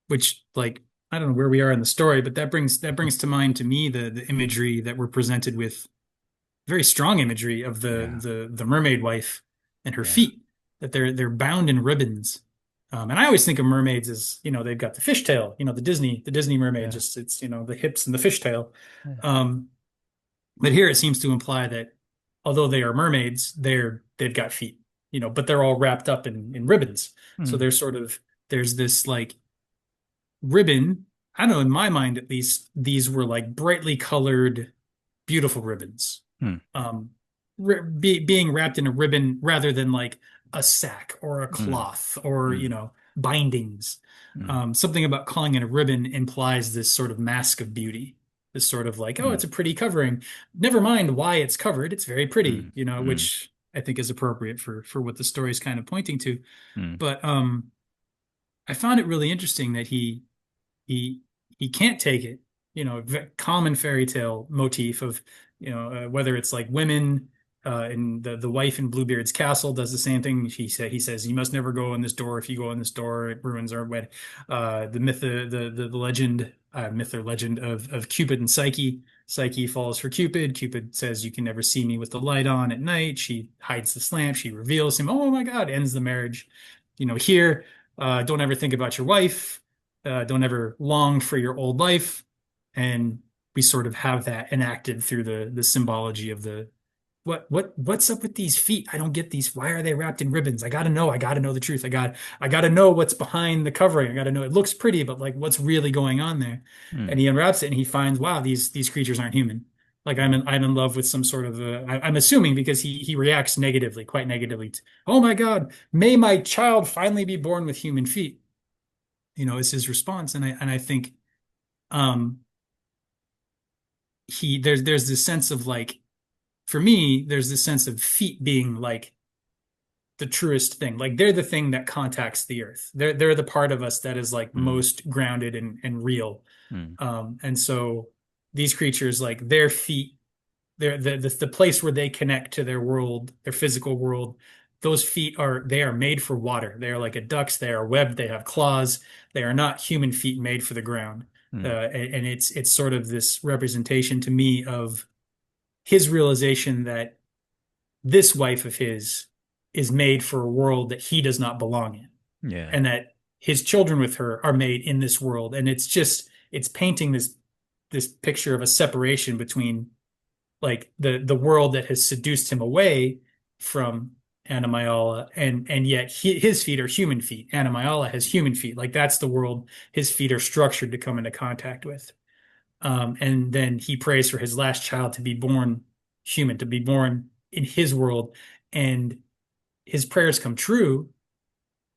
which like I don't know where we are in the story, but that brings to mind to me the imagery that we're presented with, very strong imagery of Yeah. the mermaid wife and her Yeah. feet, that they're bound in ribbons. And I always think of mermaids as, they've got the fishtail, the Disney mermaid, Yeah. just it's, the hips and the fishtail. Yeah. Um, but here it seems to imply that although they are mermaids, they've got feet, but they're all wrapped up in ribbons. So Mm. they're sort of there's this like ribbon. I don't know, in my mind at least, these were like brightly colored, beautiful ribbons. Mm. Um, being wrapped in a ribbon rather than like a sack or a Mm. cloth or, Mm. bindings. Mm. Something about calling it a ribbon implies this sort of mask of beauty. This sort of like, oh, Mm. it's a pretty covering. Never mind why it's covered. It's very pretty, Mm. Mm. which I think is appropriate for what the story is kind of pointing to. Mm. But I found it really interesting that he he can't take it. Common fairy tale motif of, whether it's like women, and the wife in Bluebeard's castle does the same thing. He says you must never go in this door. If you go in this door, it ruins our wedding. The myth, the legend, myth or legend of Cupid and Psyche. Psyche falls for Cupid. Cupid says, "You can never see me with the light on at night." She hides the lamp. She reveals him. Oh my God! Ends the marriage. Here, don't ever think about your wife. Don't ever long for your old life. And we sort of have that enacted through the symbology of the what's up with these feet? I don't get these. Why are they wrapped in ribbons? I gotta know. I gotta know the truth. I gotta know what's behind the covering. I gotta know. It looks pretty, but like what's really going on there? Mm. And he unwraps it and he finds, wow, these creatures aren't human. Like I'm in love with some sort of I'm assuming because he reacts negatively, quite negatively to, oh my God, may my child finally be born with human feet, is his response. And I think um there's this sense of like, for me, there's this sense of feet being like the truest thing. Like they're the thing that contacts the earth. They're the part of us that is like Mm. most grounded and real. Mm. And so these creatures, like their feet, they're the place where they connect to their world, their physical world. Those feet they are made for water. They are like a duck's. They are webbed. They have claws. They are not human feet made for the ground. Mm. And it's sort of this representation to me of his realization that this wife of his is made for a world that he does not belong in, Yeah. and that his children with her are made in this world. And it's painting this picture of a separation between like the world that has seduced him away from Anamayala, and yet his feet are human feet. Anamayala has human feet. Like that's the world his feet are structured to come into contact with. And then he prays for his last child to be born human, to be born in his world, and his prayers come true.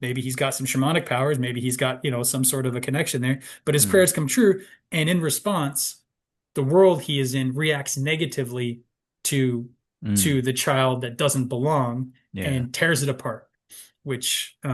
Maybe he's got some shamanic powers, maybe he's got, some sort of a connection there, but his Mm. prayers come true. And in response, the world he is in reacts negatively to Mm. to the child that doesn't belong Yeah. and tears it apart, which